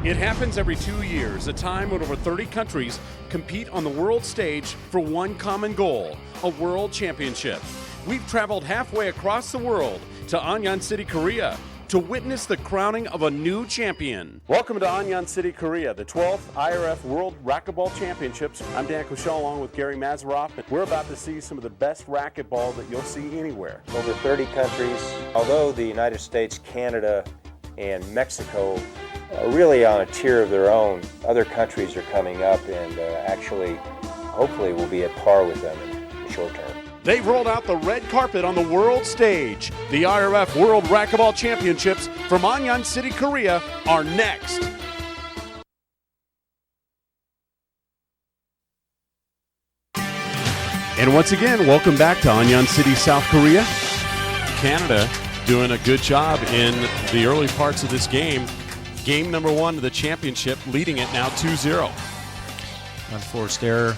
It happens every 2 years, a time when over 30 countries compete on the world stage for one common goal, a world championship. We've traveled halfway across the world to Anyang City, Korea, to witness the crowning of a new champion. Welcome to Anyang City, Korea, the 12th IRF World Racquetball Championships. I'm Dan Kushel along with Gary Mazeroff, and we're about to see some of the best racquetball that you'll see anywhere. Over 30 countries, although the United States, Canada, and Mexico are really on a tier of their own, other countries are coming up and actually, hopefully, will be at par with them in the short term. They've rolled out the red carpet on the world stage. The IRF World Racquetball Championships from Anyang City, Korea are next. And once again, welcome back to Anyang City, South Korea. Canada doing a good job in the early parts of this game. Game number one of the championship, leading it now 2-0. Unforced error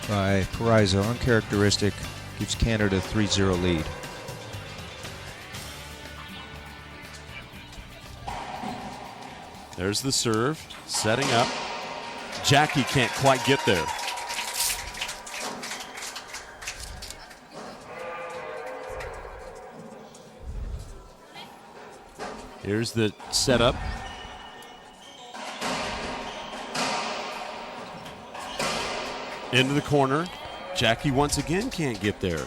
by Paraiso, uncharacteristic. Gives Canada a 3-0 lead. There's the serve, setting up. Jackie can't quite get there. Here's the setup. Into the corner. Jackie once again can't get there.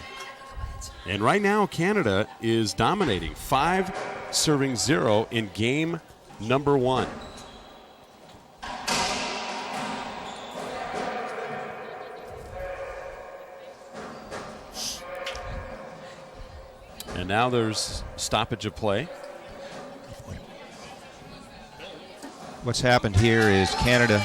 And right now, Canada is dominating. 5-0 in game number one. And now there's stoppage of play. What's happened here is Canada.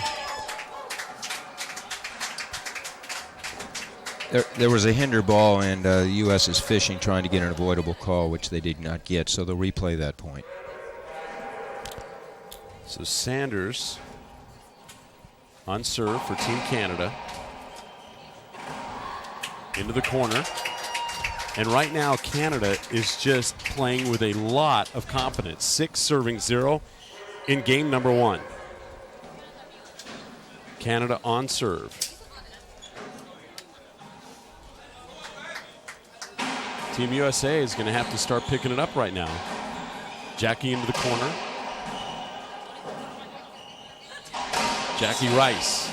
There was a hinder ball, and the U.S. is fishing, trying to get an avoidable call, which they did not get, so they'll replay that point. So Saunders on serve for Team Canada. Into the corner. And right now, Canada is just playing with a lot of confidence. 6-0 in game number one. Canada on serve. Team USA is going to have to start picking it up right now. Jackie into the corner. Jackie Rice.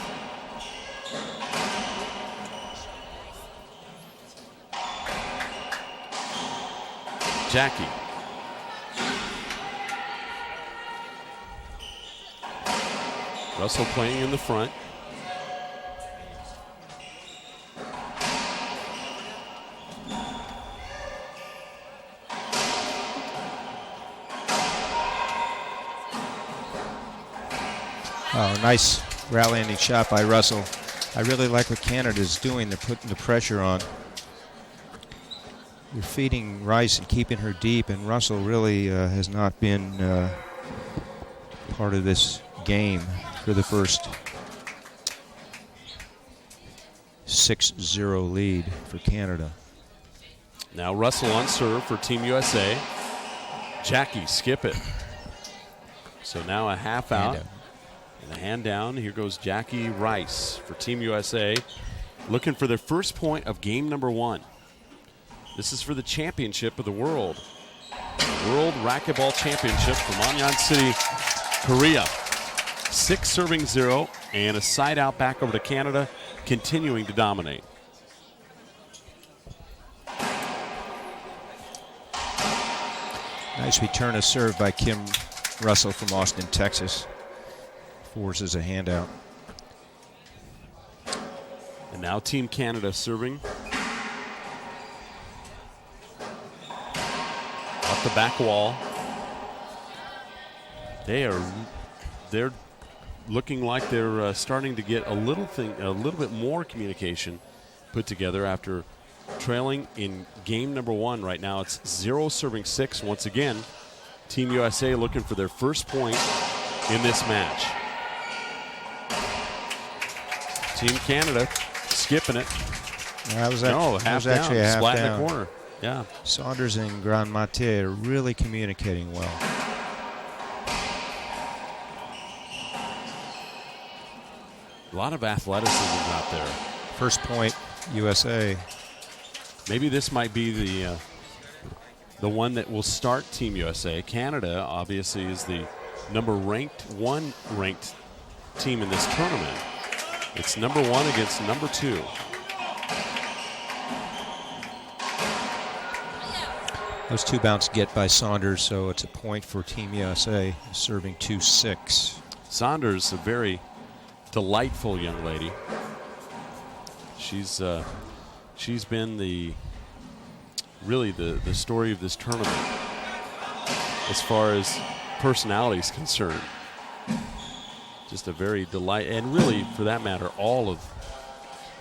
Jackie. Russel playing in the front. Oh, nice rally-ending shot by Russell. I really like what Canada's doing. They're putting the pressure on. They're feeding Rice and keeping her deep, and Russell really has not been part of this game for the first 6-0 lead for Canada. Now Russell on serve for Team USA. Jackie, skip it. So now a half out. And a hand down. Here goes Jackie Rice for Team USA, looking for their first point of game number one. This is for the championship of the world. World Racquetball Championship from Anyang City, Korea. 6-0 and a side out back over to Canada, continuing to dominate. Nice return of serve by Kim Russell from Austin, Texas. Forces a handout. And now Team Canada serving. Off the back wall. They're looking like they're starting to get a little bit more communication put together after trailing in game number one. Right now it's 0-6 once again. Team USA looking for their first point in this match. Team Canada skipping it. That was half down, actually a half splat down. in the corner. Yeah. Saunders and Grand Mate are really communicating well. A lot of athleticism out there. First point, USA. Maybe this might be the one that will start Team USA. Canada, obviously, is the one ranked team in this tournament. It's number 1 against number 2. Those 2 bounce get by Saunders, so it's a point for Team USA, serving 2-6. Saunders, a very delightful young lady. She's been really the story of this tournament as far as personality is concerned. Just a very delight, and really, for that matter, all of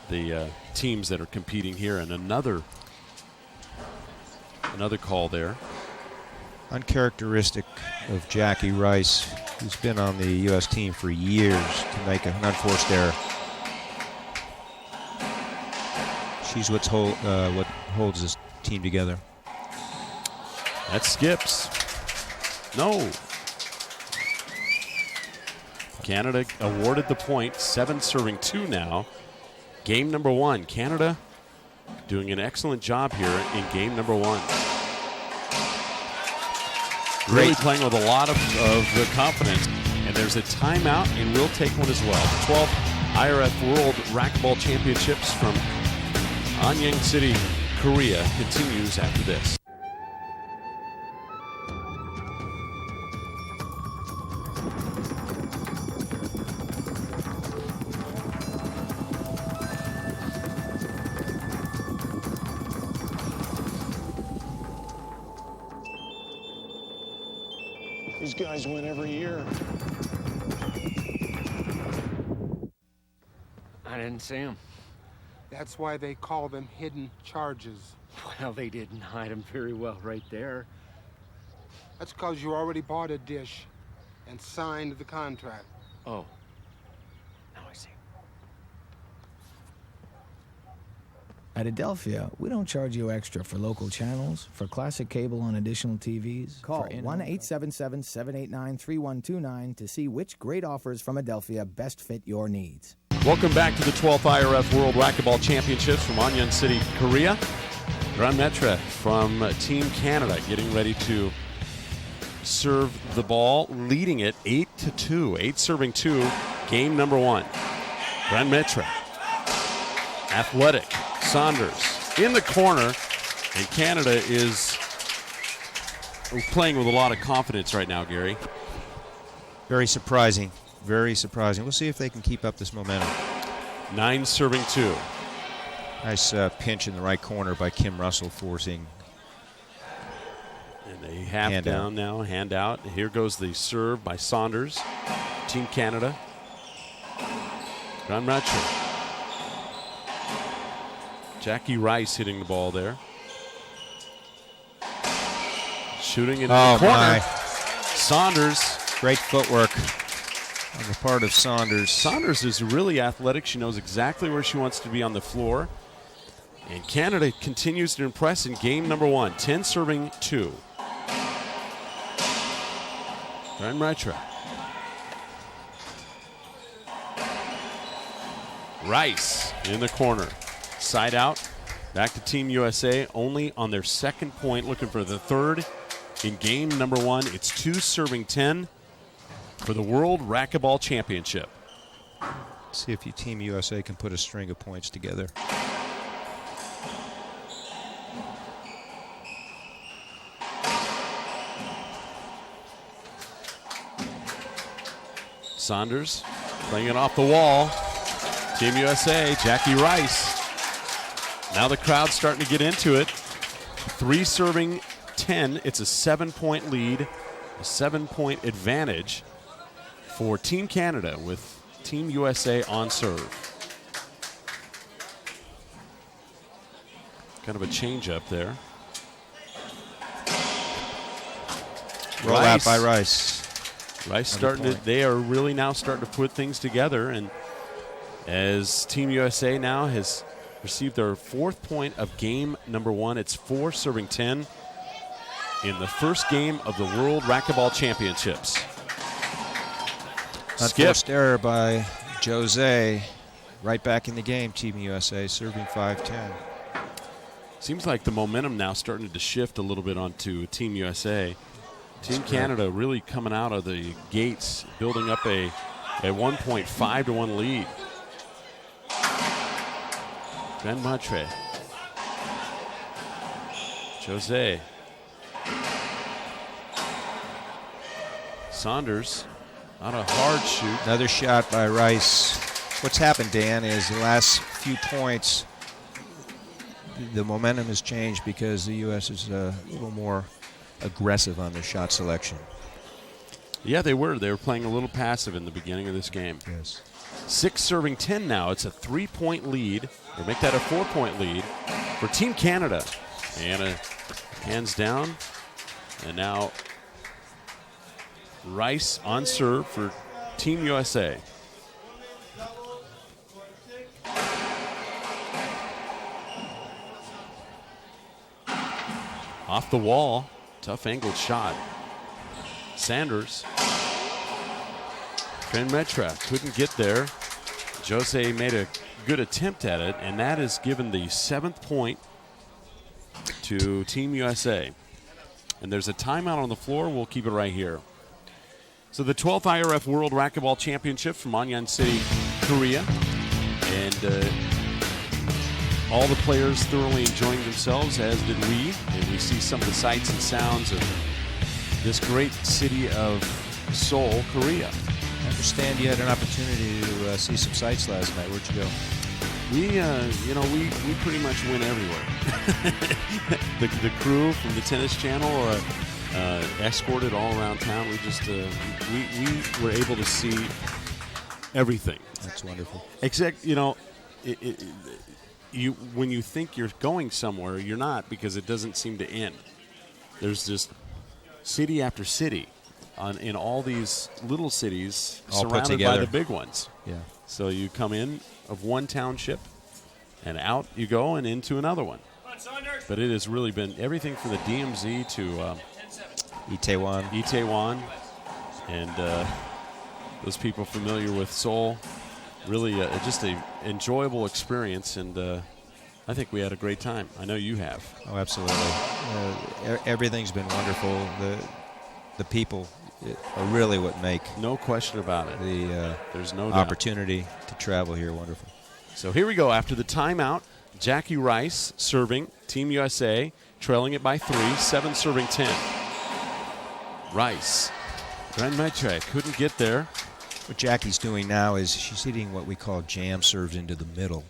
the teams that are competing here. And another call there. Uncharacteristic of Jackie Rice, who's been on the U.S. team for years, to make an unforced error. She's what holds this team together. That skips. No. Canada awarded the point, 7 serving 2 now. Game number 1. Canada doing an excellent job here in game number 1. Really playing with a lot of the confidence. And there's a timeout, and we'll take one as well. The 12th IRF World Racquetball Championships from Anyang City, Korea continues after this. These guys win every year. I didn't see them. That's why they call them hidden charges. Well, they didn't hide them very well right there. That's because you already bought a dish and signed the contract. Oh. Now I see. At Adelphia, we don't charge you extra for local channels, for classic cable on additional TVs. Call 1-877-789-3129 to see which great offers from Adelphia best fit your needs. Welcome back to the 12th IRF World Racquetball Championships from Anyang City, Korea. Grand Maître from Team Canada getting ready to serve the ball, leading it 8-2. 8 serving 2, game number 1. Grand Maître, athletic, Saunders in the corner, and Canada is playing with a lot of confidence right now, Gary. Very surprising. Very surprising. We'll see if they can keep up this momentum. 9 serving 2. Nice pinch in the right corner by Kim Russel, forcing. And a half down now, hand out. Here goes the serve by Saunders. Team Canada. Grand Maître. Jackie Rice hitting the ball there. Shooting in the corner. My. Saunders. Great footwork on the part of Saunders. Saunders is really athletic. She knows exactly where she wants to be on the floor. And Canada continues to impress in game number 1. 10 serving 2. Grand Maître. Rice in the corner. Side out. Back to Team USA, only on their second point, looking for the third in game number 1. It's 2 serving 10 for the World Racquetball Championship. See if Team USA can put a string of points together. Saunders playing it off the wall. Team USA, Jackie Rice. Now the crowd's starting to get into it. 3 serving 10. It's a 7-point lead, a 7-point advantage for Team Canada with Team USA on serve. Kind of a change up there. Roll out by Rice. Rice starting to, they are really now starting to put things together, and as Team USA now has received their 4th point of game number 1. It's 4 serving 10 in the first game of the World Racquetball Championships. Unforced error by Jose right back in the game, Team USA, serving 5-10. Seems like the momentum now starting to shift a little bit onto Team USA. Team Canada really coming out of the gates, building up a 1.5-1 lead. Ben Matre. Jose. Saunders. Not a hard shoot. Another shot by Rice. What's happened, Dan, is the last few points, the momentum has changed because the U.S. is a little more aggressive on their shot selection. Yeah, they were. They were playing a little passive in the beginning of this game. Yes. 6 serving 10 now. It's a 3-point lead. We'll make that a 4-point lead for Team Canada. Anna hands down. And now Rice on serve for Team USA. Off the wall. Tough angled shot. Saunders. Metra couldn't get there. Jose made a good attempt at it, and that is given the 7th point to Team USA. And there's a timeout on the floor. We'll keep it right here. So the 12th IRF World Racquetball Championship from Anyang City, Korea. And all the players thoroughly enjoying themselves, as did we. And we see some of the sights and sounds of this great city of Seoul, Korea. I understand you had an opportunity to see some sights last night. Where'd you go? We pretty much went everywhere. the crew from the Tennis Channel escorted all around town. We just we were able to see everything. That's wonderful. Except, when you think you're going somewhere, you're not, because it doesn't seem to end. There's just city after city in all these little cities all surrounded by the big ones. Yeah. So you come in of one township and out you go and into another one. But it has really been everything from the DMZ to Itaewon, and those people familiar with Seoul. Really just an enjoyable experience, and I think we had a great time. I know you have. Oh, absolutely. Everything's been wonderful. The people are really what make no question about it. There's no opportunity to travel here. Wonderful. So here we go. After the timeout, Jackie Rice serving Team USA, trailing it by 3, 7 serving 10. Rice. Grand Maitre couldn't get there. What Jackie's doing now is she's hitting what we call jam serves into the middle,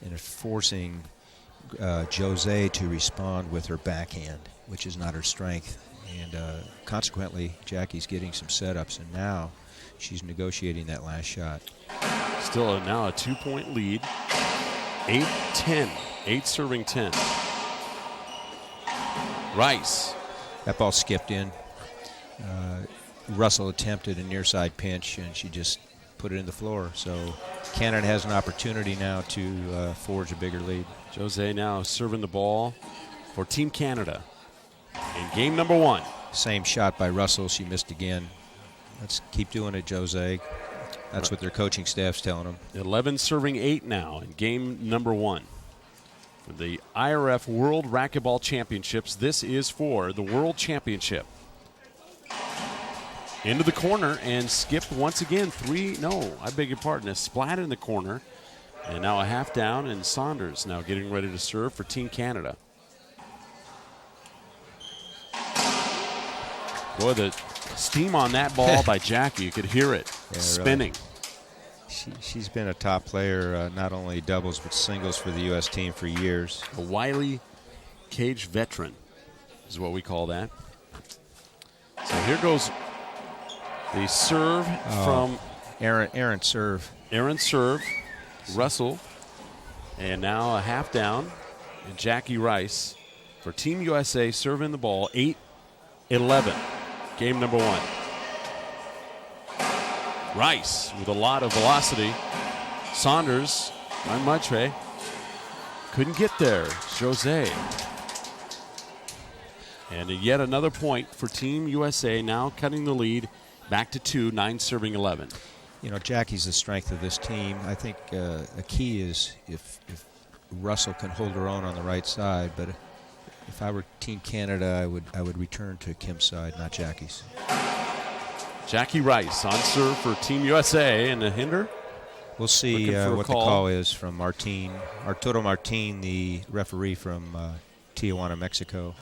and it's forcing Jose to respond with her backhand, which is not her strength. And consequently, Jackie's getting some setups, and now she's negotiating that last shot. Still now a 2-point lead. 8-10. 8 serving 10. Rice. That ball skipped in. Russell attempted a near side pinch, and she just put it in the floor. So Canada has an opportunity now to forge a bigger lead. Jose now serving the ball for Team Canada in game number 1. Same shot by Russell. She missed again. Let's keep doing it, Jose. That's what their coaching staff's telling them. 11 serving 8 now in game number 1. For the IRF World Racquetball Championships, this is for the World Championship. Into the corner and skipped once again. A splat in the corner. And now a half down, and Saunders now getting ready to serve for Team Canada. Boy, the steam on that ball by Jackie. You could hear it spinning. Really. She's been a top player, not only doubles but singles for the U.S. team for years. A wily cage veteran is what we call that. So here goes the serve from Aaron serve. Aaron serve, Russell, and now a half down, and Jackie Rice for Team USA serving the ball. 8-11, game number 1. Rice with a lot of velocity. Saunders on Maitre. Couldn't get there. Jose. And yet another point for Team USA, now cutting the lead back to 2, 9 serving 11. You know, Jackie's the strength of this team. I think a key is if Russell can hold her own on the right side, but if I were Team Canada, I would return to Kim's side, not Jackie's. Jackie Rice on serve for Team USA, and a hinder. We'll see what the call is from Arturo Martin, the referee from Tijuana, Mexico.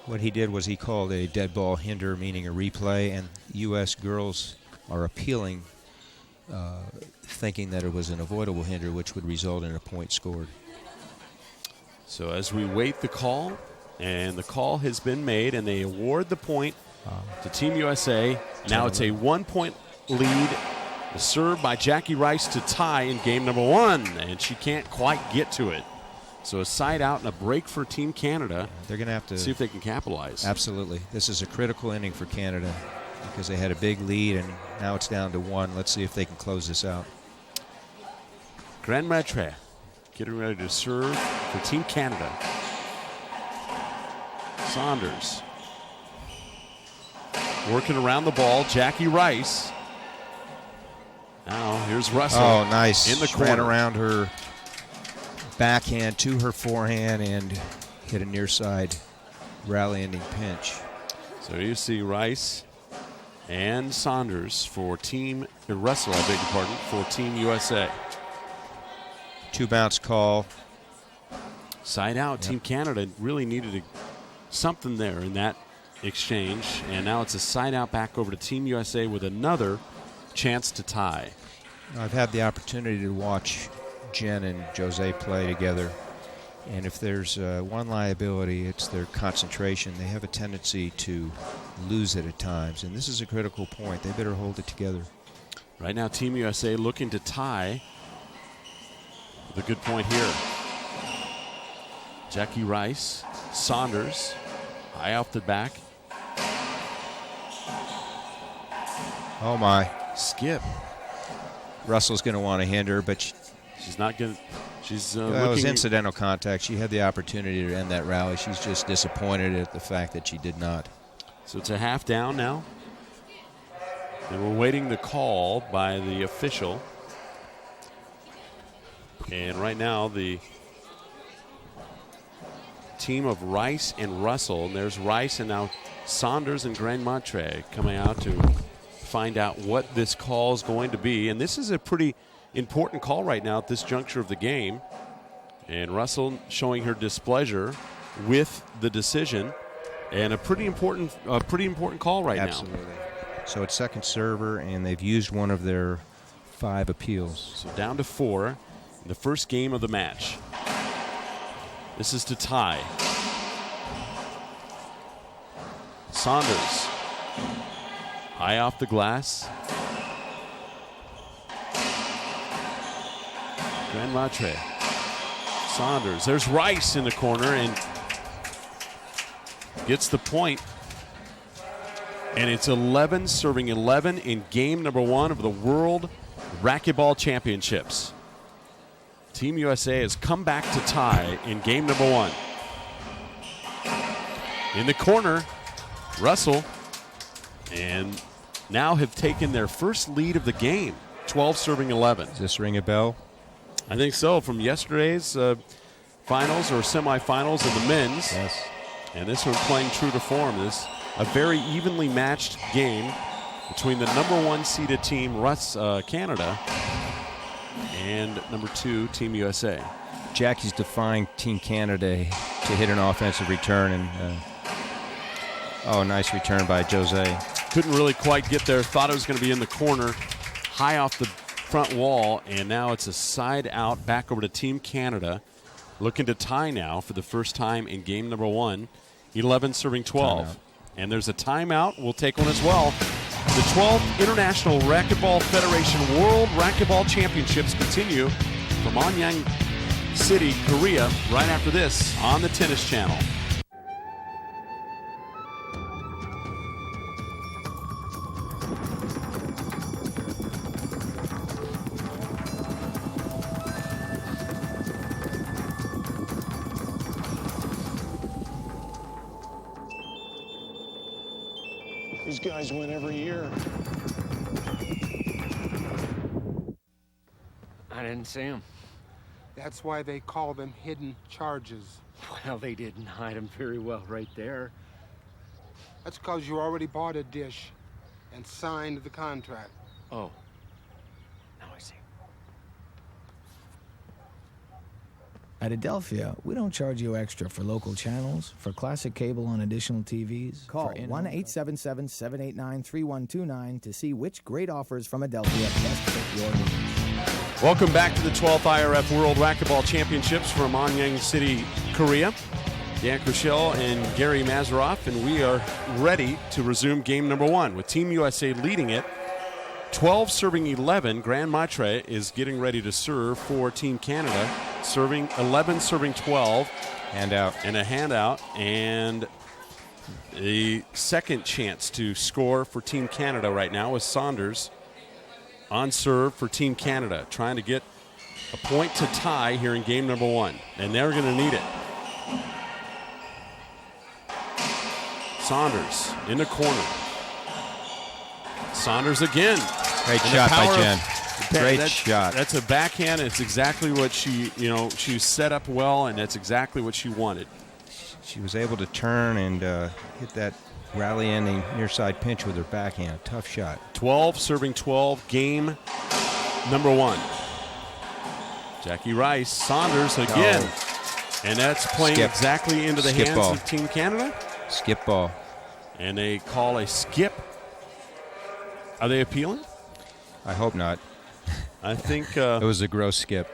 What he did was he called a dead ball hinder, meaning a replay, and U.S. girls are appealing, thinking that it was an avoidable hinder, which would result in a point scored. So as we wait the call, and the call has been made, and they award the point to Team USA. Now it's a 1-point lead. The serve by Jackie Rice to tie in game number 1, and she can't quite get to it. So a side out and a break for Team Canada. They're going to have to see if they can capitalize. Absolutely. This is a critical inning for Canada because they had a big lead, and now it's down to 1. Let's see if they can close this out. Grand Maitre getting ready to serve for Team Canada. Saunders working around the ball. Jackie Rice. Now here's Russel. Oh, nice. In the corner. Ran around her backhand to her forehand and hit a near side rally ending pinch. So you see Rice and Saunders for Team Russell, I beg your pardon, for Team USA. 2 bounce call. Side out. Yep. Team Canada really needed something there in that exchange, and now it's a side out back over to Team USA with another chance to tie. I've had the opportunity to watch Jen and Jose play together, and if there's one liability, it's their concentration. They have a tendency to lose it at times, and this is a critical point. They better hold it together. Right now, Team USA looking to tie. The good point here. Jackie Rice, Saunders, high off the back. Oh my. Skip. Russell's going to want to hinder, but she's not going to. She's that was incidental contact. She had the opportunity to end that rally. She's just disappointed at the fact that she did not. So it's a half down now. And we're waiting the call by the official. And right now the team of Rice and Russell, and there's Rice and now Saunders and Grand Maitre coming out to find out what this call is going to be. And this is a pretty important call right now at this juncture of the game. And Russell showing her displeasure with the decision, and a pretty important call right now. Absolutely. So it's second server, and they've used one of their 5 appeals. So down to 4 in the first game of the match. This is to tie. Saunders high off the glass. Grand Maitre. Saunders. There's Rice in the corner and gets the point. And it's 11 serving 11 in game number 1 of the World Racquetball Championships. Team USA has come back to tie in game number 1. In the corner, Russell, and now have taken their first lead of the game, 12 serving 11. Does this ring a bell? I think so, from yesterday's finals or semifinals of the men's. Yes. And this one playing true to form. This a very evenly matched game between the number 1 seeded team, Canada, and number 2, Team USA. Jackie's defying Team Canada to hit an offensive return, and nice return by Jose. Couldn't really quite get there. Thought it was going to be in the corner, high off the front wall, and now it's a side out back over to Team Canada, looking to tie now for the first time in game number 1. 11 serving 12. Timeout. And there's a timeout. We'll take one as well. The 12th International Racquetball Federation World Racquetball Championships continue from Anyang City, Korea, right after this on the Tennis Channel. These guys win every year. I didn't see him. That's why they call them hidden charges. Well, they didn't hide him very well right there. That's because you already bought a dish and signed the contract. Oh. Now I see. At Adelphia, we don't charge you extra for local channels, for classic cable on additional TVs. Call 1-877-789-3129 to see which great offers from Adelphia best fit your needs. Welcome back to the 12th IRF World Racquetball Championships from Anyang City, Korea. Dan Krushel and Gary Mazeroff, and we are ready to resume game number one with Team USA leading it. 12 serving 11. Grand Maitre is getting ready to serve for Team Canada. Serving 11, serving 12. Handout. And a handout. And the second chance to score for Team Canada right now is Saunders on serve for Team Canada, trying to get a point to tie here in game number one. And they're going to need it. Saunders in the corner. Saunders again. Great shot by Jen. Great shot. That's a backhand. It's exactly what she set up well, and that's exactly what she wanted. She was able to turn and hit that rally ending near side pinch with her backhand. Tough shot. 12 serving 12. Game number one. Jackie Rice. Saunders again. Oh. And that's playing exactly into the Skip hands ball. of Team Canada. Skip ball. And they call a skip. Are they appealing? I hope not. I think it was a gross skip.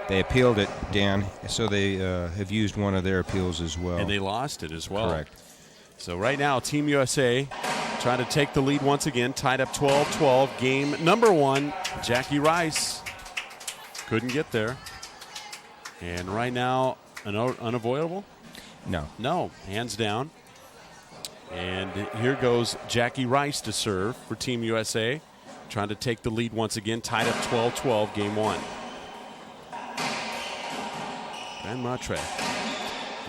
They appealed it, Dan, so they have used one of their appeals as well. And they lost it as well. Correct. So right now, Team USA trying to take the lead once again, tied up 12-12. Game number one, Jackie Rice couldn't get there. And right now, unavoidable? No. No, hands down. And here goes Jackie Rice to serve for Team USA, trying to take the lead once again, tied up 12-12, game one. Grand Maitre.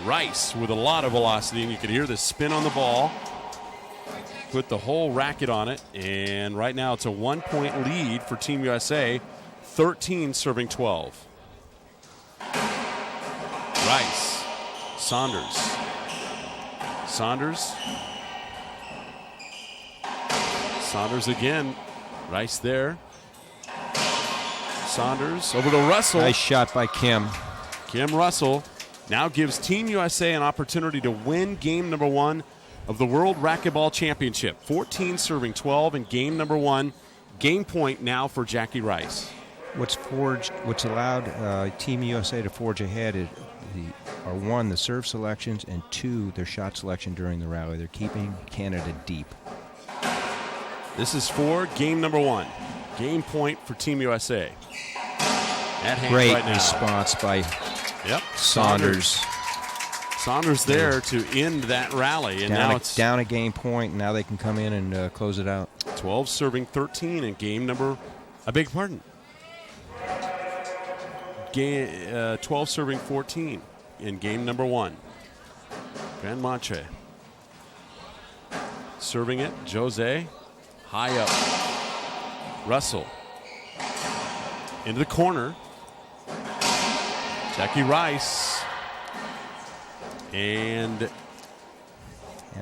Rice with a lot of velocity, and you can hear the spin on the ball. Put the whole racket on it, and right now it's a 1-point lead for Team USA, 13 serving 12. Rice. Saunders. Saunders. Saunders again. Rice there. Saunders over to Russel. Nice shot by Kim. Kim Russel now gives Team USA an opportunity to win game number one of the World Racquetball Championship. 14 serving 12 in game number one. Game point now for Jackie Rice. What's allowed Team USA to forge ahead are one, the serve selections, and two, their shot selection during the rally. They're keeping Canada deep. This is for game number one. Game point for Team USA. At hand Great right now. response by Saunders. Saunders there to end that rally, and now it's down a game point. And now they can come in and close it out. 12 serving 13 in game number. I beg your pardon. 12 serving 14 in game number one. Grand Maitre serving it. Jose high up. Russell into the corner. Jackie Rice and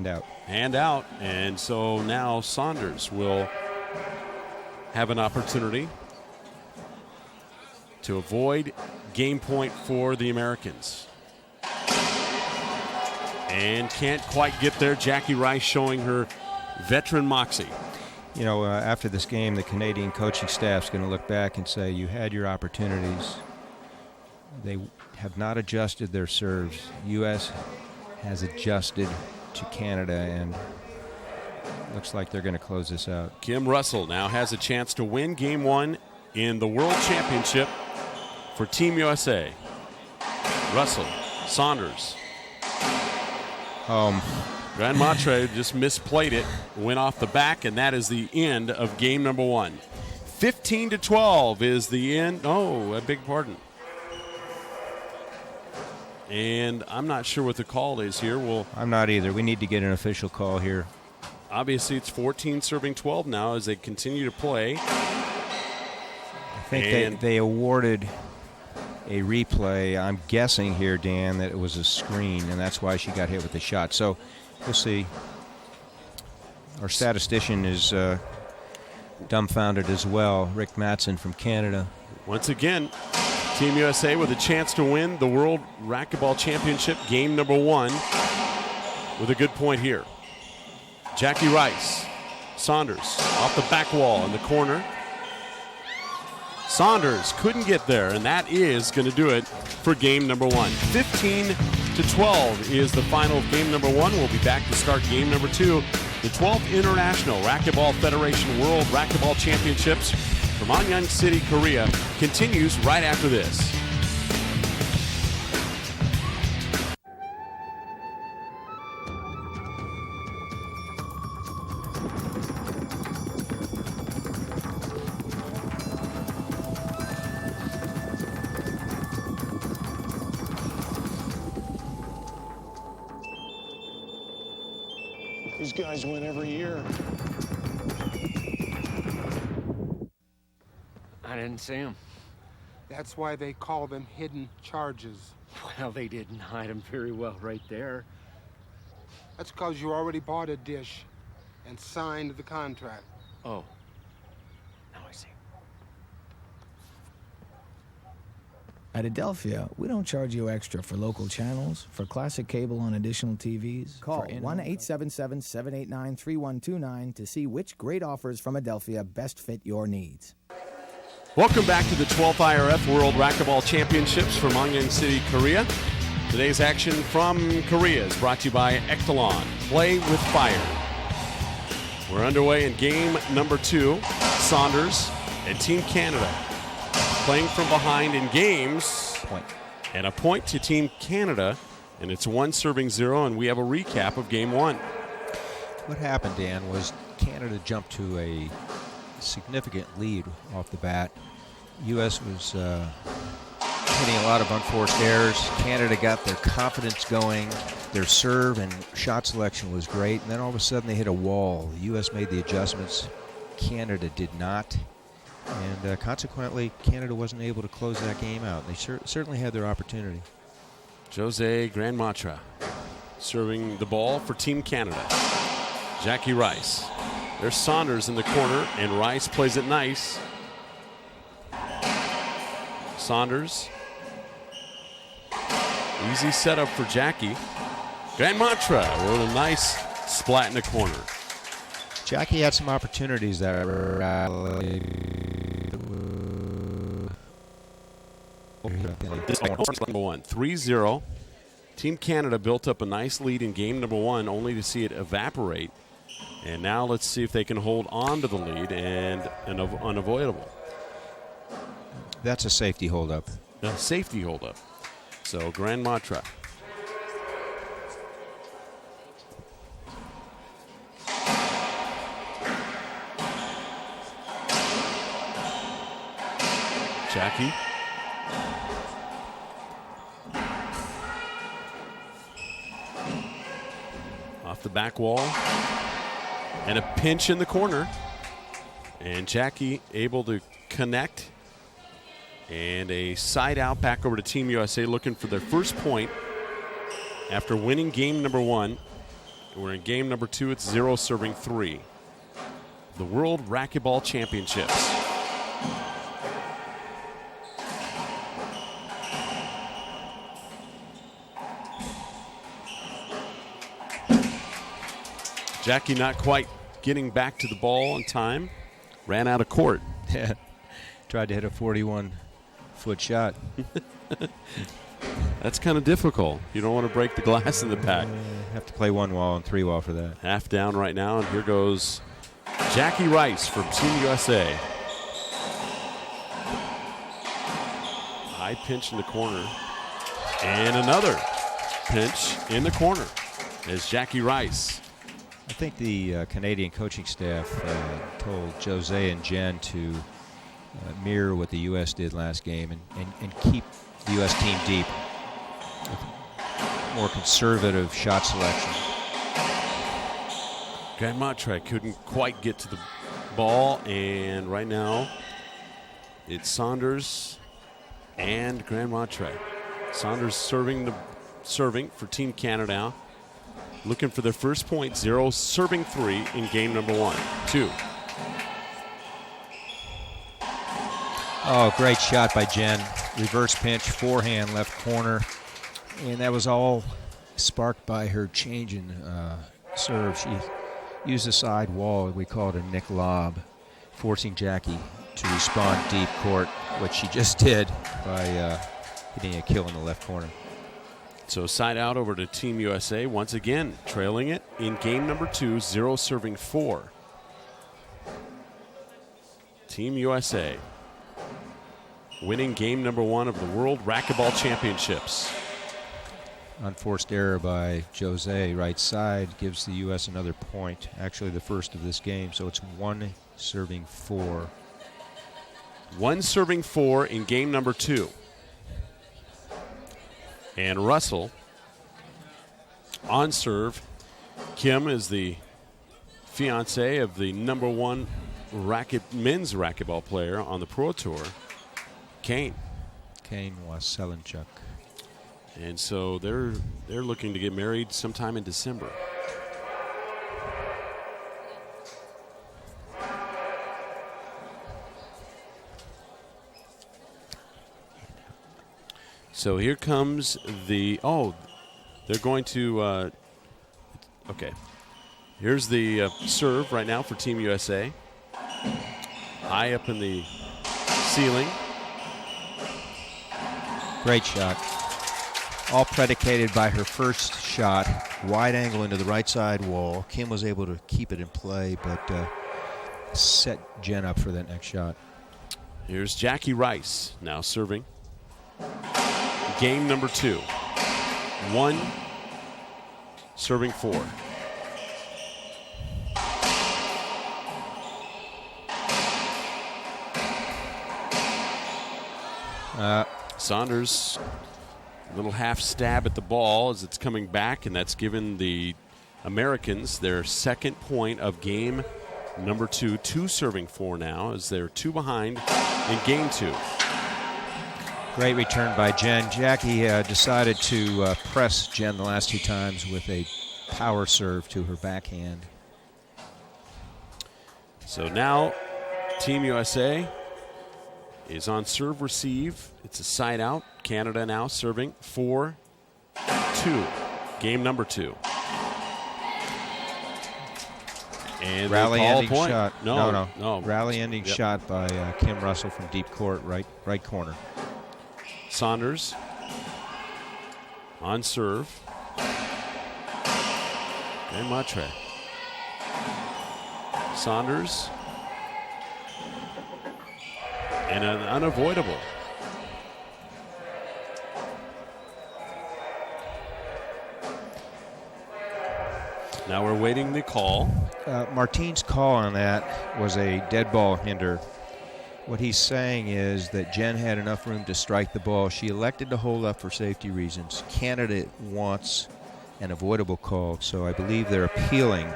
out. And so now Saunders will have an opportunity to avoid game point for the Americans. And can't quite get there. Jackie Rice showing her veteran moxie. You know, after this game, the Canadian coaching staff's going to look back and say, you had your opportunities. They have not adjusted their serves. U.S. has adjusted to Canada, and looks like they're going to close this out. Kim Russel now has a chance to win game one in the World Championship for Team USA. Russell, Saunders. Grand Maitre just misplayed it, went off the back, and that is the end of game number one. 15-12 is the end. Oh, I beg pardon. And I'm not sure what the call is here. Well, I'm not either. We need to get an official call here. obviously it's 14 serving 12 now as they continue to play. I think they awarded a replay. I'm guessing here, Dan, that it was a screen, and that's why she got hit with the shot. So we'll see. Our statistician is dumbfounded as well. Rick Mattson from Canada. Once again, Team USA with a chance to win the World Racquetball Championship game number 1 with a good point here. Jackie Rice, Saunders off the back wall in the corner. Saunders couldn't get there, and that is going to do it for game number 1. 15-12 is the final of game number 1. We'll be back to start game number 2. The 12th International Racquetball Federation World Racquetball Championships from Anyang City, Korea continues right after this. These guys win every year. I didn't see him. That's why they call them hidden charges. Well, they didn't hide him very well right there. That's because you already bought a dish and signed the contract. Oh, now I see. At Adelphia, we don't charge you extra for local channels, for classic cable on additional TVs. Call 1-877-789-3129 to see which great offers from Adelphia best fit your needs. Welcome back to the 12th IRF World Racquetball Championships from Anyang City, Korea. Today's action from Korea is brought to you by Echelon. Play with fire. We're underway in game number 2. Saunders and Team Canada playing from behind in games. Point. And a point to Team Canada, and it's 1-0, and we have a recap of game 1. What happened, Dan, was Canada jumped to a significant lead off the bat. U.S. was hitting a lot of unforced errors. Canada got their confidence going. Their serve and shot selection was great. And then all of a sudden they hit a wall. The U.S. made the adjustments. Canada did not. And consequently, Canada wasn't able to close that game out. They certainly had their opportunity. Jose Grandmatra serving the ball for Team Canada. Jackie Rice. There's Saunders in the corner, and Rice plays it nice. Saunders. Easy setup for Jackie. Grandmatra with a nice splat in the corner. Jackie had some opportunities there. Number 1, 3-0. Team Canada built up a nice lead in game number 1, only to see it evaporate. And now let's see if they can hold on to the lead and unavoidable. That's a safety holdup. A safety holdup. So Grandmatra. Jackie. Off the back wall. And a pinch in the corner. And Jackie able to connect. And a side out back over to Team USA looking for their first point after winning game number 1. We're in game number 2. It's 0-3. The World Racquetball Championships. Jackie not quite getting back to the ball in time. Ran out of court. Yeah. Tried to hit a 41-foot shot. That's kind of difficult. You don't want to break the glass in the pack. Have to play 1 wall and 3 wall for that. Half down right now, and here goes Jackie Rice from Team USA. High pinch in the corner. And another pinch in the corner is Jackie Rice. I think the Canadian coaching staff told Jose and Jen to mirror what the U.S. did last game and keep the U.S. team deep. more conservative shot selection. Grand Matre couldn't quite get to the ball, and right now it's Saunders and Grand Matre. Saunders serving for Team Canada now. Looking for their first point, 0 serving 3 in game number 1. 2. Oh, great shot by Jen. Reverse pinch, forehand, left corner. And that was all sparked by her change in serve. She used the side wall, we call it a Nick lob, forcing Jackie to respond deep court, which she just did by hitting a kill in the left corner. So side out over to Team USA, once again trailing it in game number 2, 0 serving 4. Team USA winning game number 1 of the World Racquetball Championships. Unforced error by Jose, right side, gives the U.S. another point. Actually, the first of this game, so it's 1 serving 4. 1 serving 4 in game number 2. And Russell on serve. Kim is the fiance of the number 1 men's racquetball player on the Pro Tour, Kane Waselenchuk. And so they're looking to get married sometime in December. So here comes the, they're going to, okay. Here's the serve right now for Team USA. High up in the ceiling. Great shot. All predicated by her first shot, wide angle into the right side wall. Kim was able to keep it in play, but set Jen up for that next shot. Here's Jackie Rice now serving. Game number 2. 1 serving 4. Saunders, a little half stab at the ball as it's coming back, and that's given the Americans their second point of game number 2. 2 serving 4 now as they're 2 behind in game 2. Great return by Jen. Jackie decided to press Jen the last 2 times with a power serve to her backhand. So now Team USA is on serve receive. It's a side out. Canada now serving 4-2. Game number 2. And rally ending point. shot. No. Rally ending shot by Kim Russel from deep court, right corner. Saunders on serve. And Matre. Saunders. And an unavoidable. Now we're waiting the call. Martine's call on that was a dead ball hinder. What he's saying is that Jen had enough room to strike the ball. She elected to hold up for safety reasons. Canada wants an avoidable call, so I believe they're appealing.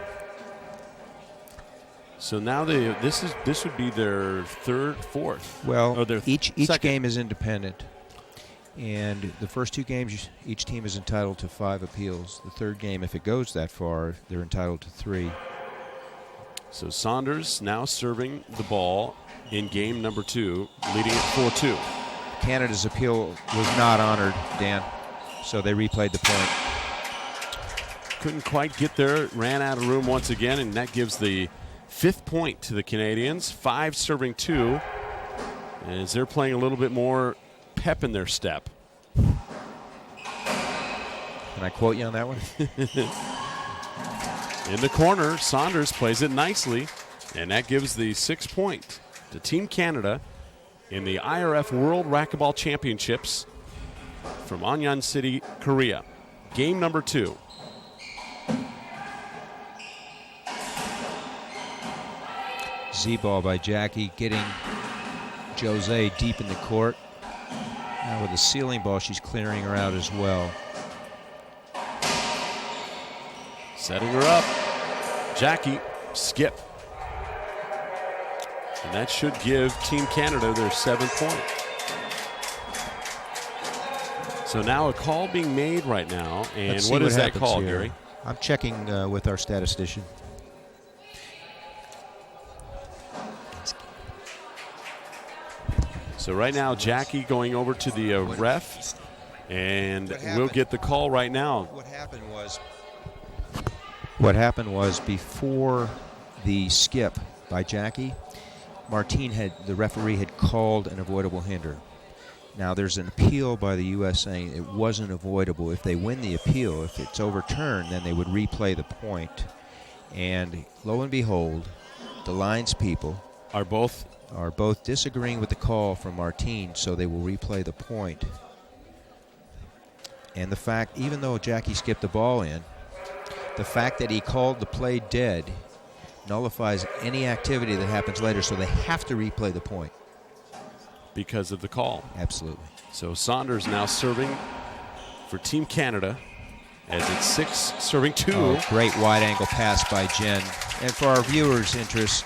So now this would be their fourth. Well, their each second. game is independent, and the first 2 games, each team is entitled to 5 appeals. The third game, if it goes that far, they're entitled to 3. So Saunders now serving the ball in game number 2, leading it 4-2. Canada's appeal was not honored, Dan, so they replayed the point. Couldn't quite get there, ran out of room once again, and that gives the 5th point to the Canadians. 5 serving 2, as they're playing a little bit more pep in their step. Can I quote you on that one? In the corner, Saunders plays it nicely, and that gives the 6th point to Team Canada in the IRF World Racquetball Championships from Anyang City, Korea. Game number 2. Z-ball by Jackie, getting Jose deep in the court. Now with the ceiling ball, she's clearing her out as well. Setting her up. Jackie, skip. And that should give Team Canada their 7th point. So now a call being made right now. And what is that call, Gary? I'm checking with our statistician. So right now, Jackie going over to the ref, and we'll get the call right now. What happened was before the skip by Jackie, the referee had called an avoidable hinder. Now there's an appeal by the U.S. saying it wasn't avoidable. If they win the appeal, if it's overturned, then they would replay the point. And lo and behold, the lines people are both disagreeing with the call from Martine, so they will replay the point. And the fact, even though Jackie skipped the ball in, the fact that he called the play dead nullifies any activity that happens later, so they have to replay the point. Because of the call. Absolutely. So Saunders now serving for Team Canada as it's 6 serving 2. Oh, great wide angle pass by Jen. And for our viewers' interest,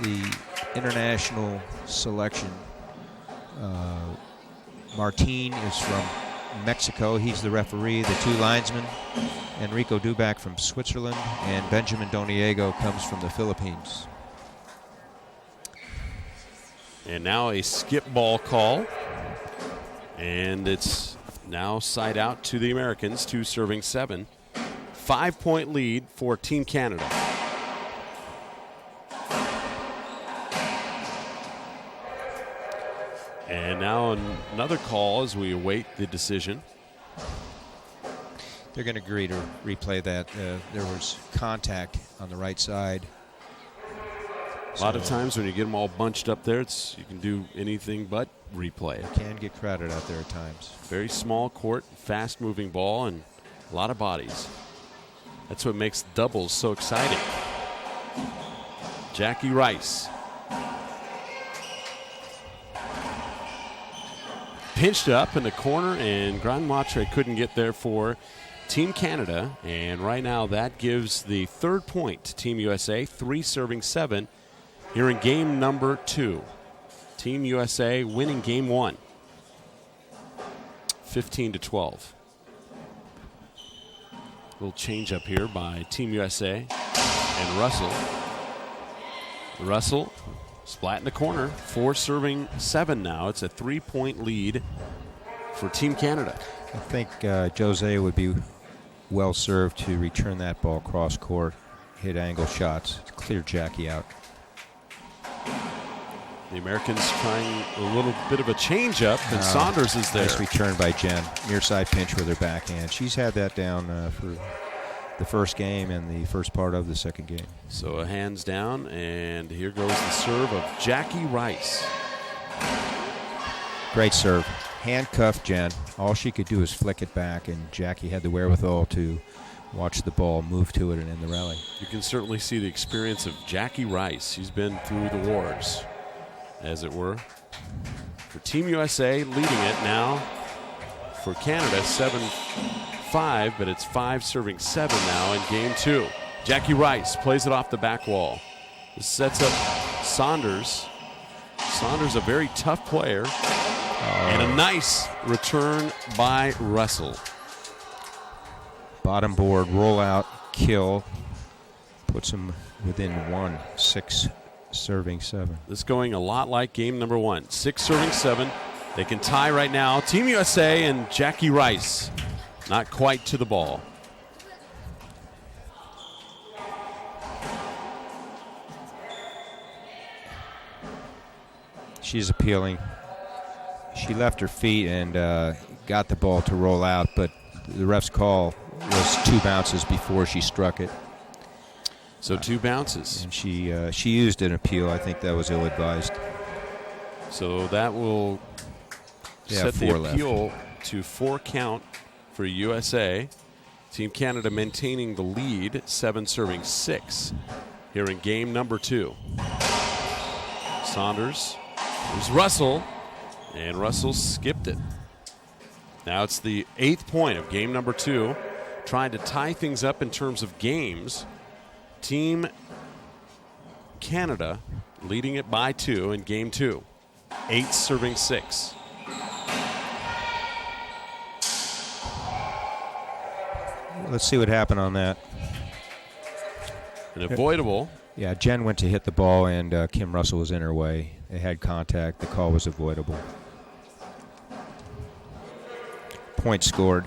the international selection, Martine is from Mexico. He's the referee. The 2 linesmen, Enrico Dubac from Switzerland, and Benjamin Doniego comes from the Philippines. And now a skip ball call. And it's now side out to the Americans, 2 serving 7. 5-point lead for Team Canada. And now another call as we await the decision. They're going to agree to replay that. There was contact on the right side. A lot of times when you get them all bunched up there, you can do anything but replay it. Can get crowded out there at times. Very small court, fast-moving ball, and a lot of bodies. That's what makes doubles so exciting. Jackie Rice. Pinched up in the corner, and Grand Matre couldn't get there for Team Canada. And right now that gives the 3rd point to Team USA, 3 serving 7. Here in game number 2. Team USA winning game 1. 15-12. Little change up here by Team USA and Russell. Russell splat in the corner, 4 serving 7 now. It's a 3-point lead for Team Canada. I think Jose would be well served to return that ball cross court, hit angle shots, clear Jackie out. The Americans trying a little bit of a change-up, and Saunders is there. Nice return by Jen. Near side pinch with her backhand. She's had that down for the first game and the first part of the second game. So a hands down, and here goes the serve of Jackie Rice. Great serve. Handcuffed Jen. All she could do is flick it back, and Jackie had the wherewithal to watch the ball move to it and end the rally. You can certainly see the experience of Jackie Rice. She's been through the wars, as it were. For Team USA, leading it now for Canada, 7-5, but it's 5 serving 7 now in game 2. Jackie Rice plays it off the back wall. This sets up Saunders. Saunders, a very tough player. And a nice return by Russell. Bottom board, roll out, kill. Puts him within 1, 6 serving 7. This going a lot like game number 1. 6 serving 7. They can tie right now. Team USA and Jackie Rice not quite to the ball. She's appealing. She left her feet and got the ball to roll out, but the ref's call was 2 bounces before she struck it. So 2 bounces. And she used an appeal. I think that was ill-advised. So that will set the 4 appeal left. to 4 count for USA. Team Canada maintaining the lead, 7 serving 6 here in game number 2. Saunders. There's Russell. And Russell skipped it. Now it's the 8th point of game number 2. Trying to tie things up in terms of games. Team Canada leading it by 2 in game 2. 8 serving 6. Let's see what happened on that. An avoidable. Yeah, Jen went to hit the ball, and Kim Russell was in her way. They had contact. The call was avoidable. Point scored.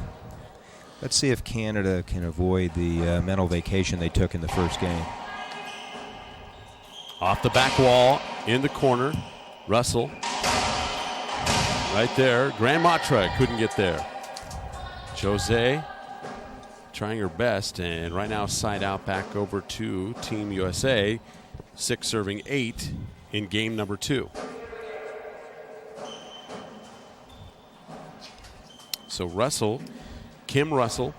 Let's see if Canada can avoid the mental vacation they took in the first game. Off the back wall, in the corner. Russell. Right there. Grand Matra couldn't get there. Jose trying her best, and right now side out back over to Team USA. 6 serving 8 in game number 2. So Russell, Kim Russell,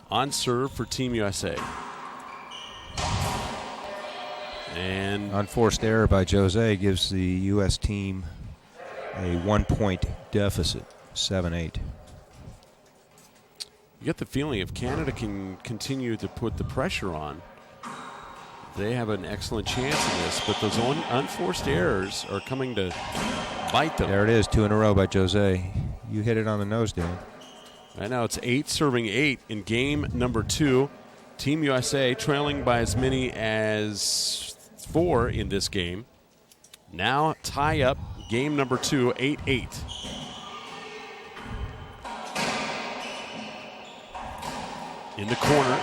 on serve for Team USA. And unforced error by Jose gives the U.S. team a 1-point deficit, 7-8. You get the feeling if Canada can continue to put the pressure on, they have an excellent chance in this, but those unforced errors are coming to bite them. There it is, 2 in a row by Jose. You hit it on the nose, Dan. Right now it's 8 serving 8 in game number 2. Team USA trailing by as many as 4 in this game. Now tie up game number 2, 8-8. In the corner.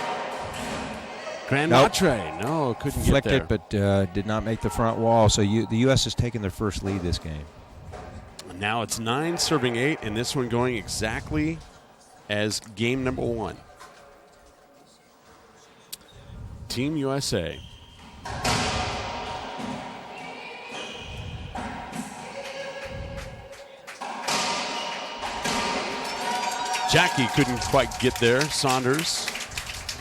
Grand Matre. No, couldn't Flicked get there. it, but did not make the front wall. So the U.S. has taken their first lead this game. Now it's 9 serving 8, and this one going exactly as game number 1. Team USA. Jackie couldn't quite get there. Saunders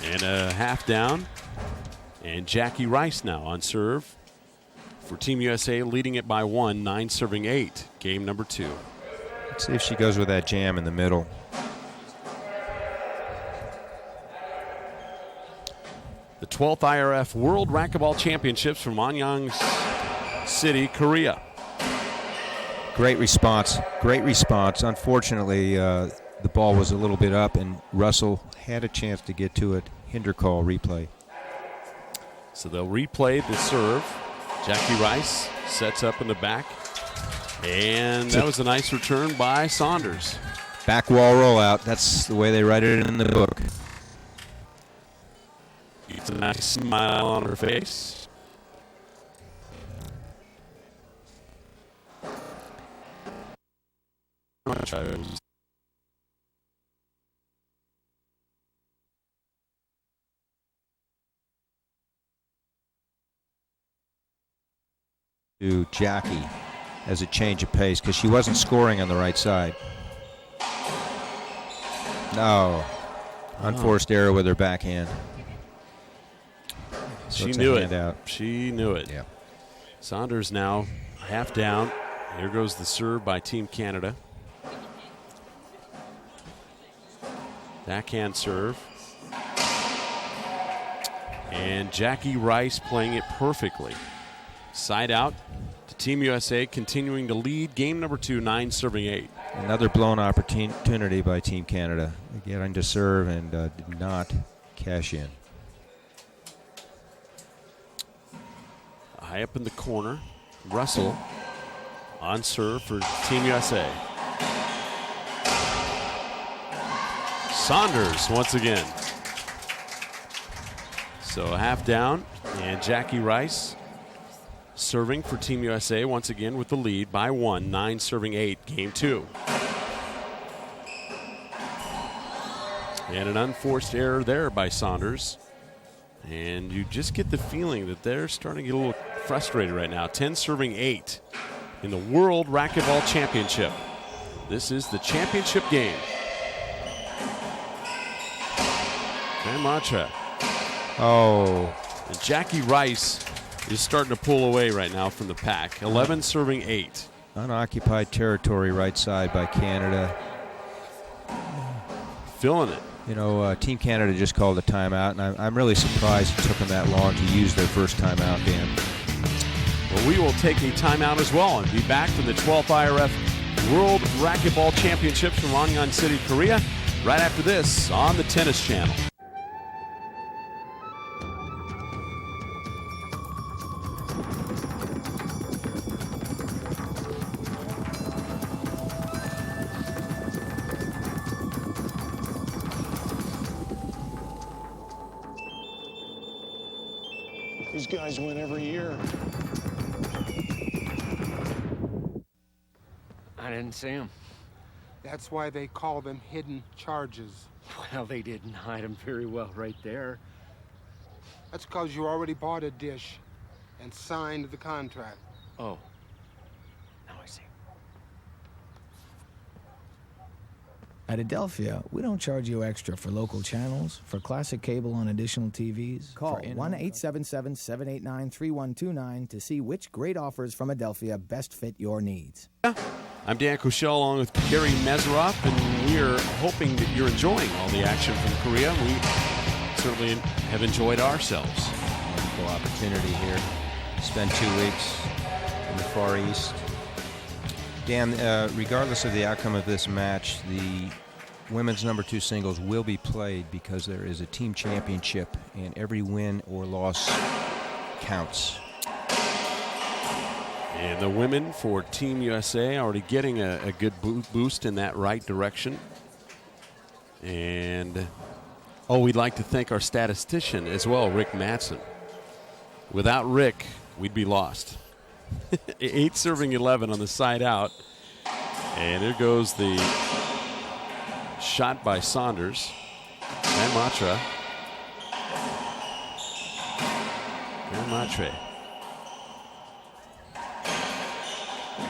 and a half down. And Jackie Rice now on serve for Team USA, leading it by 1, 9 serving 8, game number 2. Let's see if she goes with that jam in the middle. The 12th IRF World Racquetball Championships from Anyang City, Korea. Great response. Great response. Unfortunately, the ball was a little bit up, and Russell had a chance to get to it. Hinder call, replay. So they'll replay the serve. Jackie Rice sets up in the back. And that was a nice return by Saunders. Back wall rollout. That's the way they write it in the book. It's a nice smile on her face. To Jackie as a change of pace because she wasn't scoring on the right side. No. Unforced error with her backhand. So she knew it. She knew it. Yeah. Saunders now half down. Here goes the serve by Team Canada. Backhand serve. And Jackie Rice playing it perfectly. Side out to Team USA, continuing to lead game number 2, 9 serving 8. Another blown opportunity by Team Canada. Getting to serve and did not cash in. High up in the corner, Russell on serve for Team USA. Saunders once again. So half down, and Jackie Rice serving for Team USA once again with the lead by 1, 9 serving 8, game 2. And an unforced error there by Saunders. And you just get the feeling that they're starting to get a little frustrated right now. 10 serving 8 in the World Racquetball Championship. This is the championship game. Grand Matra. Oh. And Jackie Rice is starting to pull away right now from the pack. 11 serving 8. Unoccupied territory right side by Canada. Feeling it. You know, Team Canada just called a timeout, and I'm really surprised it took them that long to use their first timeout, Dan. Well, we will take a timeout as well and be back for the 12th IRF World Racquetball Championships from Anyang City, Korea, right after this on the Tennis Channel. These guys win every year. I didn't see him. That's why they call them hidden charges. Well, they didn't hide him very well right there. That's because you already bought a dish and signed the contract. Oh. Now I see. At Adelphia, we don't charge you extra for local channels, for classic cable on additional TVs. Call 1-877-789-3129 to see which great offers from Adelphia best fit your needs. I'm Dan Kushel along with Gary Meseroff, and we are hoping that you're enjoying all the action from Korea. We certainly have enjoyed ourselves. Wonderful opportunity here. Spend 2 weeks in the Far East. Dan, regardless of the outcome of this match, the women's number 2 singles will be played because there is a team championship, and every win or loss counts. And the women for Team USA already getting a good boost in that right direction. And, we'd like to thank our statistician as well, Rick Matson. Without Rick, we'd be lost. 8 serving 11 on the side out. And there goes the shot by Saunders. And Matre.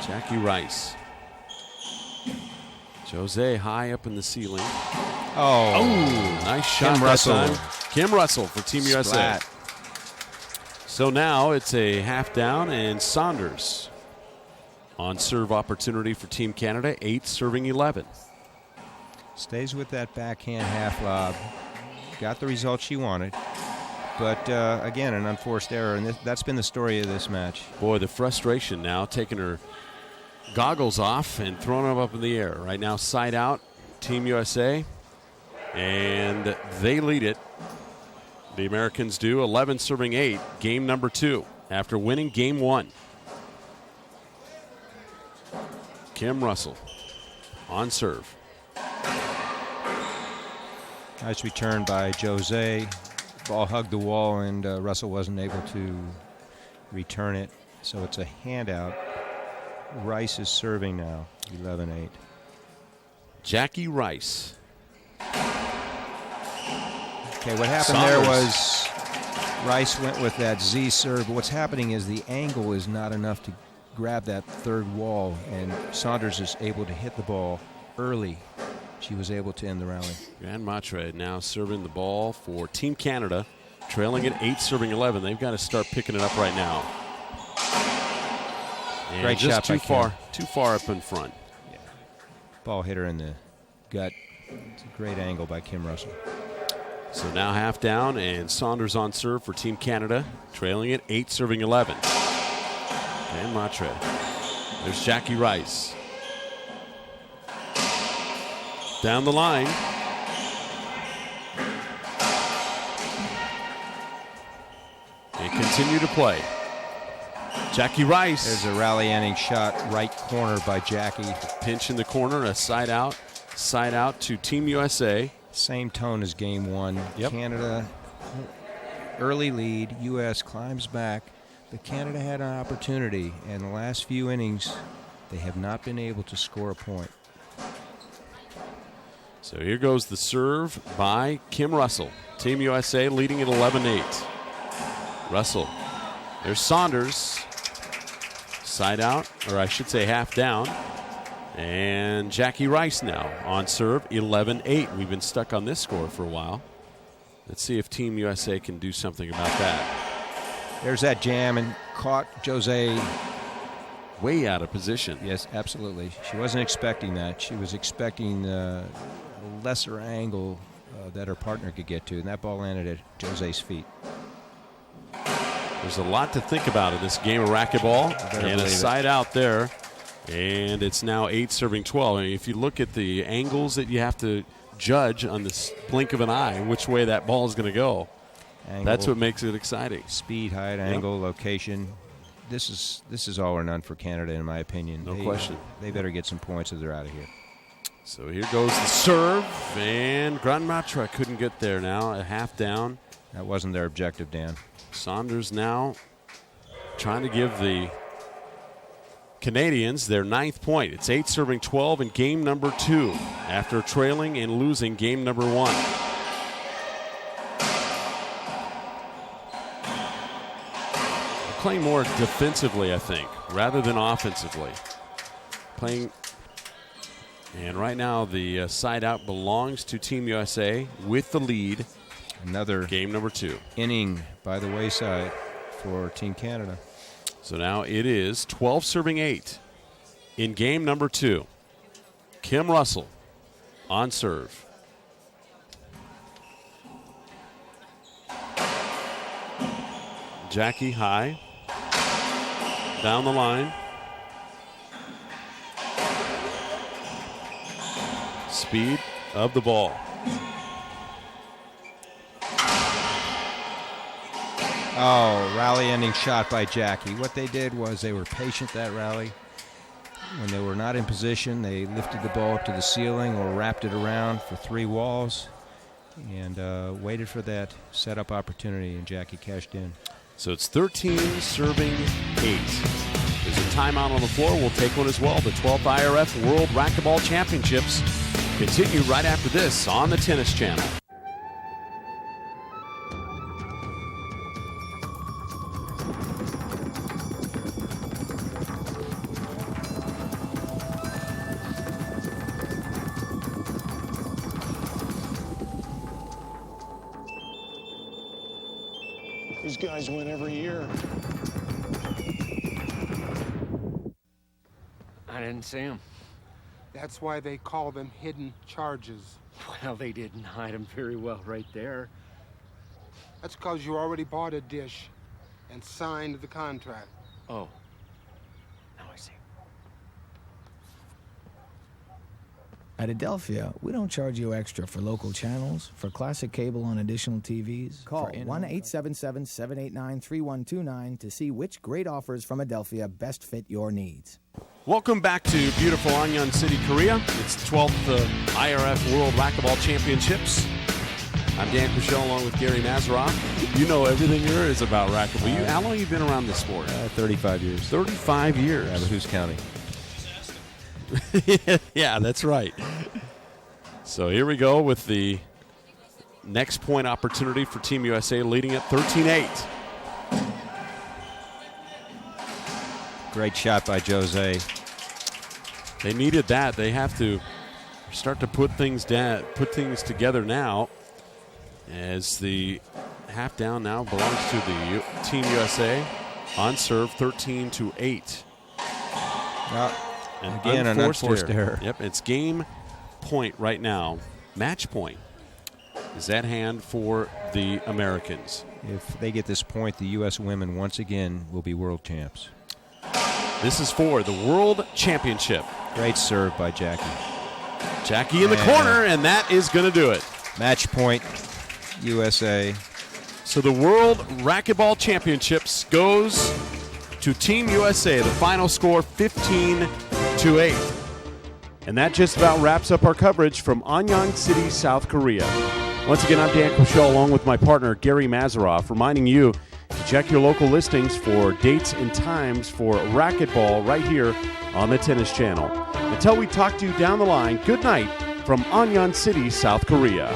Jackie Rice. Jose high up in the ceiling. Oh, Nice shot. Kim Russel. That time. Kim Russel for Team USA. So now it's a half down, and Saunders on serve opportunity for Team Canada, 8 serving 11. Stays with that backhand half lob. Got the result she wanted. But, again, an unforced error, and that's been the story of this match. Boy, the frustration now, taking her goggles off and throwing them up in the air. Right now, side out, Team USA, and they lead it. The Americans do, 11 serving 8, game number 2, after winning game 1. Kim Russel on serve. Nice return by Jose. Ball hugged the wall, and Russell wasn't able to return it. So it's a handout. Rice is serving now, 11-8. Jackie Rice. Okay, what happened there was Rice went with that Z serve. But what's happening is the angle is not enough to grab that third wall, and Saunders is able to hit the ball early. She was able to end the rally. Grand Matre now serving the ball for Team Canada, trailing at 8 serving 11. They've got to start picking it up right now. And Great just shot too far up in front. Yeah. Ball hit her in the gut. It's a great angle by Kim Russell. So now half down, and Saunders on serve for Team Canada, trailing at 8 serving 11. And Matre. There's Jackie Rice. Down the line. They continue to play. Jackie Rice. There's a rally-ending shot, right corner by Jackie. Pinch in the corner, a side out to Team USA. Same tone as game 1. Yep. Canada, early lead. U.S. climbs back. But Canada had an opportunity. And the last few innings, they have not been able to score a point. So here goes the serve by Kim Russell. Team USA leading at 11-8. Russell. There's Saunders. Side out, or I should say half down. And Jackie Rice now on serve, 11-8. We've been stuck on this score for a while. Let's see if Team USA can do something about that. There's that jam and caught Jose. Way out of position. Yes, absolutely. She wasn't expecting that. She was expecting a lesser angle that her partner could get to, and that ball landed at Jose's feet. There's a lot to think about in this game of racquetball, and a side out there, and it's now 8 serving 12. I mean, if you look at the angles that you have to judge on this blink of an eye, which way that ball is going to go, that's what makes it exciting. Speed, height, angle, location. This is all or none for Canada, in my opinion. No question. They better get some points if they're out of here. So here goes the serve, and Grand Matra couldn't get there now, a half down. That wasn't their objective, Dan. Saunders now trying to give the Canadians their 9th point. It's 8 serving 12 in game number 2 after trailing and losing game number 1. Playing more defensively, I think, rather than offensively. Playing, and right now the side out belongs to Team USA with the lead. Another game number 2 inning by the wayside for Team Canada. So now it is 12 serving 8 in game number 2. Kim Russel on serve. Jackie high. Down the line. Speed of the ball. Oh, rally ending shot by Jackie. What they did was they were patient that rally. When they were not in position, they lifted the ball up to the ceiling or wrapped it around for 3 walls and waited for that setup opportunity, and Jackie cashed in. So it's 13 serving 8. There's a timeout on the floor. We'll take one as well. The 12th IRF World Racquetball Championships continue right after this on the Tennis Channel. These guys win every year. I didn't see him. That's why they call them hidden charges. Well, they didn't hide him very well right there. That's because you already bought a dish and signed the contract. Oh. Now I see. At Adelphia, we don't charge you extra for local channels, for classic cable on additional TVs. Call 1-877-789-3129 to see which great offers from Adelphia best fit your needs. Welcome back to beautiful Anyang City, Korea. It's the 12th IRF World Racquetball Championships. I'm Dan Crushell along with Gary Mazeroff. You know everything there is about racquetball. How long have you been around this sport? 35 years. 35 years. Yeah, but who's counting? Yeah, that's right. So here we go with the next point opportunity for Team USA, leading at 13-8. Great shot by Jose. They needed that. They have to start to put things together now, as the half down now belongs to the Team USA on serve, 13-8. And again, an unforced error. Yep, it's game point right now. Match point is at hand for the Americans. If they get this point, the U.S. women once again will be world champs. This is for the World Championship. Great serve by Jackie. Jackie in the corner, and that is going to do it. Match point, USA. So the World Racquetball Championships goes to Team USA. The final score, 15-8. And that just about wraps up our coverage from Anyang City, South Korea. Once again, I'm Dan Crushell along with my partner, Gary Mazeroff, reminding you to check your local listings for dates and times for racquetball right here on the Tennis Channel. Until we talk to you down the line, good night from Anyang City, South Korea.